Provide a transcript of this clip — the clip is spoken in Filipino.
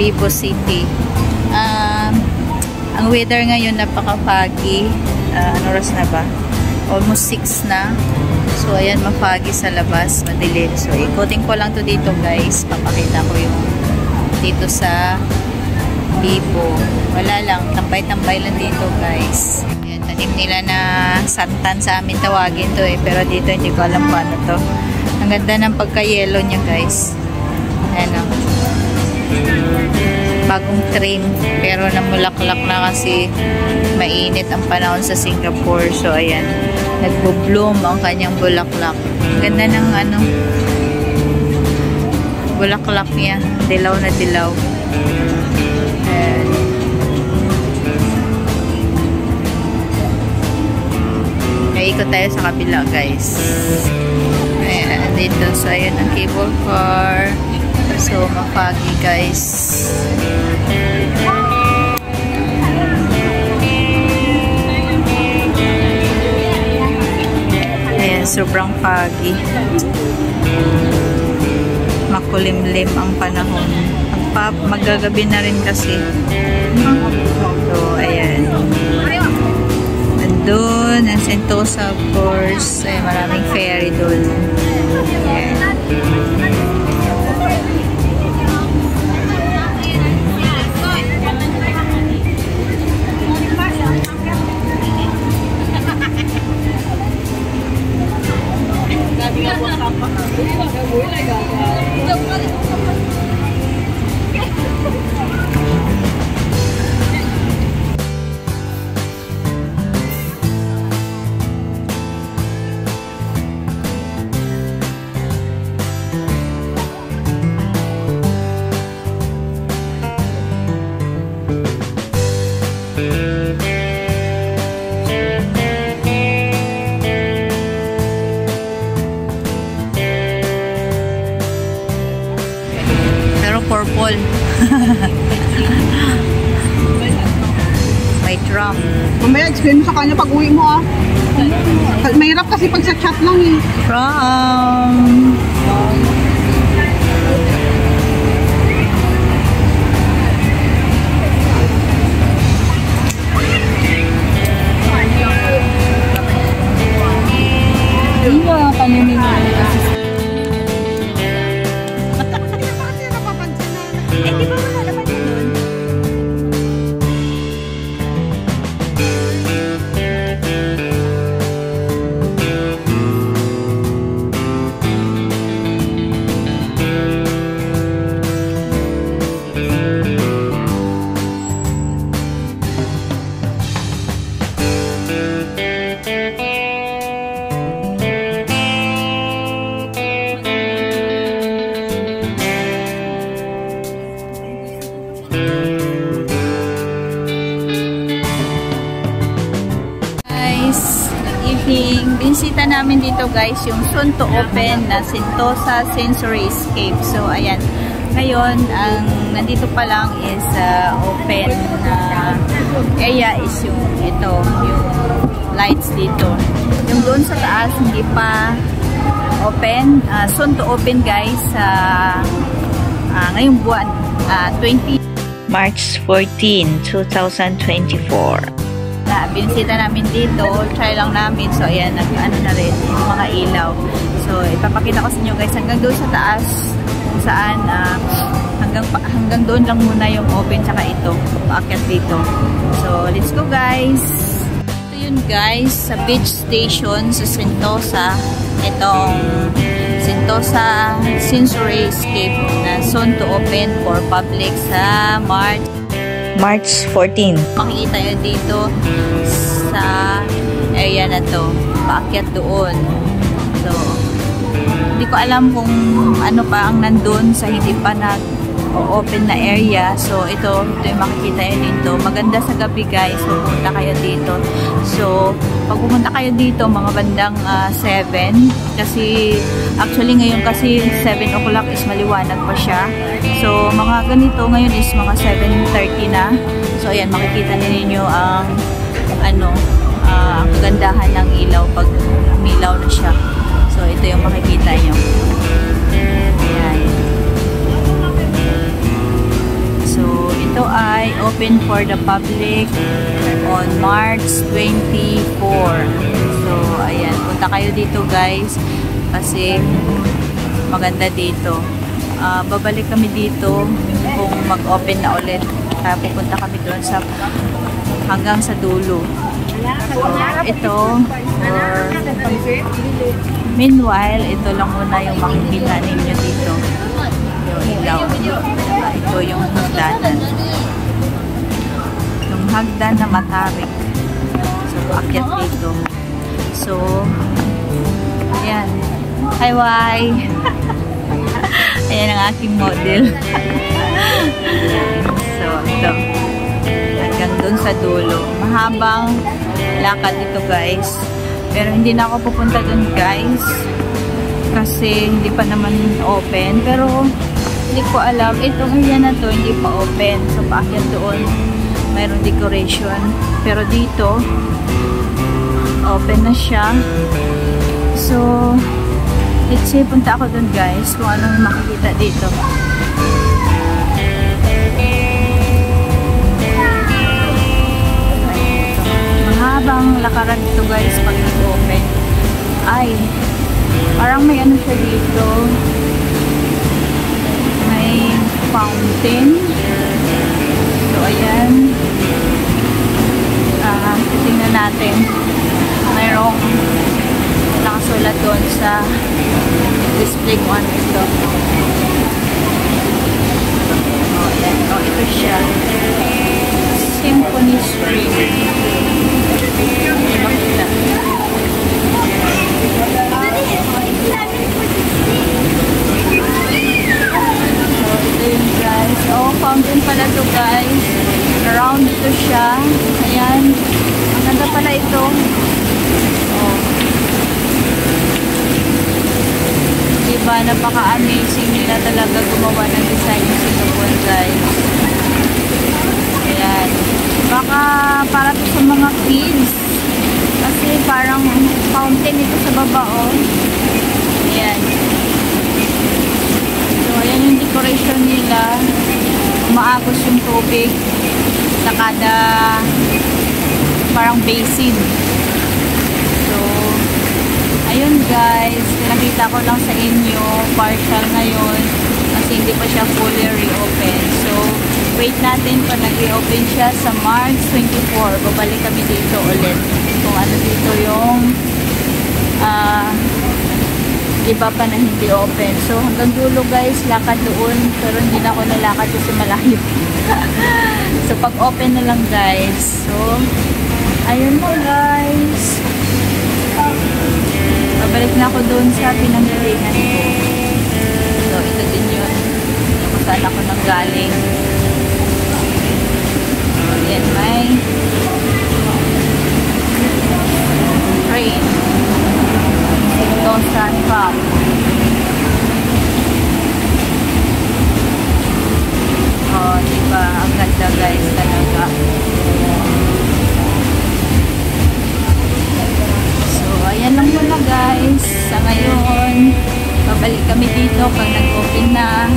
Vivo City. Ang weather ngayon napaka-foggy. Ano oras na ba? Almost 6 na. So, ayan, ma-foggy sa labas, madilim. So, ikutin ko lang to dito, guys. Papakita ko yung dito sa Vivo. Wala lang, tambay-tambay lang dito, guys. Ayan, tanim nila na santan sa amin tawagin to eh. Pero dito, hindi ko alam paano to. Ang ganda ng pagka-yellow niya, guys. Ayan o. Bagong trim. Pero namulaklak na kasi mainit ang panahon sa Singapore. So, ayan. Nagbo-bloom ang kanyang bulaklak. Ganda ng ano, bulaklak niya. Dilaw na dilaw. Ayan. Ikot tayo sa kabila, guys. Ayan, dito. So, ayan ang cable car. So, mapagi, guys. Ayan, sobrang foggy. Makulimlim ang panahon. Magagabi na rin kasi. So, ayan. Nandun, ang Sentosa, of course. Ay, maraming ferry doon. Ayan. Purple. May drum. Mamaya, explain mo sa kanya pag uwi mo ah. Mahirap kasi pag sa chat lang eh. From Hindi ba panimim mo? di ba wala naman yun doon? Binisita namin dito, guys, yung soon to open na Sentosa Sensory Escape. So, ayan. Ngayon, ang nandito pa lang is open na area is yung ito, yung lights dito. Yung doon sa taas, hindi pa open. Soon to open, guys, ngayong buwan, March 14, 2024. Binisita namin dito, try lang namin. So, ayan, ano na rin, yung mga ilaw. So, ipapakita ko sa inyo, guys, hanggang doon sa taas, kung saan, hanggang doon lang muna yung open, tsaka ito, paakyat dito. So, let's go, guys! Ito yun, guys, sa beach station sa Sentosa, itong Sentosa Sensory Escape na soon to open for public sa March 14. Makikita yun dito sa area na to. Paakyat doon. So, hindi ko alam kung ano pa ang nandun sa hindi pa nag-open na area. So, ito yung makikita yun dito. Maganda sa gabi, guys. So, pumunta kayo dito. So, pag pumunta kayo dito, mga bandang 7. Kasi, actually ngayon kasi 7 o'clock is maliwanag pa siya. So, mga ganito ngayon is mga 7:30 na. So, ayan, makikita ninyo ang ang kagandahan ng ilaw pag umilaw na siya. So, ito yung makikita nyo. Ayan. So, ito ay open for the public on March 24. So, ayan. Punta kayo dito guys kasi maganda dito. Babalik kami dito kung mag-open na ulit. Kaya pupunta kami doon sa hanggang sa dulo. So, ito meanwhile, ito lang muna yung makikita ninyo dito. Yung ilaw. Ito yung hagdanan. Yung hagdan na matarik. So, akyat dito. So, ayan. Hi, Wai! Ayan ang aking model. So, ito. Hanggang dun sa dulo. Mahabang lakad ito, guys. Pero hindi na ako pupunta dun, guys. Kasi hindi pa naman open. Pero, hindi ko alam. Itong area na to, hindi pa open. So, paakyat doon. Mayroong decoration. Pero dito, open na siya. So, let's say, punta ako dun, guys. Kung anong makikita dito. Mahabang lakaran dito, guys, pag nag-open. Ay, parang may ano siya dito. May fountain. So, ayan. Tingnan natin. Mayroong nakasulat doon sa display kung ano ito. Ayan. Ito siya. Symphony Street. Hindi makita. Ito yun, guys. Fountain pala to, guys. Round ito siya. Ayan. Ang ganda pala ito. Diba, napaka-amazing nila talaga gumawa ng design sa Singapore, guys. Ayan. Baka para to sa mga kids. Kasi parang fountain ito sa baba, oh. Ayan. So, ayan yung decoration nila. Umaagos yung tubig sa kada parang basin. So, ayun guys, pinakita ko lang sa inyo, partial ngayon kasi hindi pa siya fully reopen. So, wait natin pa nag-reopen siya sa March 24. Babalik kami dito ulit kung ano dito yung iba pa na hindi open. So, hanggang dulo guys, lakad doon. Pero hindi na ako nalakad kasi malayo. So, pag open na lang guys. So, ayun mo guys. Babalik na ako doon sa pinanggalingan ko. So, ito din yun. Kung saan ako nang galing. So, yan may train. Dosan Farm. Oh, diba? Ang ganda guys talaga. So, ayan lang muna guys. Sa ngayon, babalik kami dito pag nag-open na.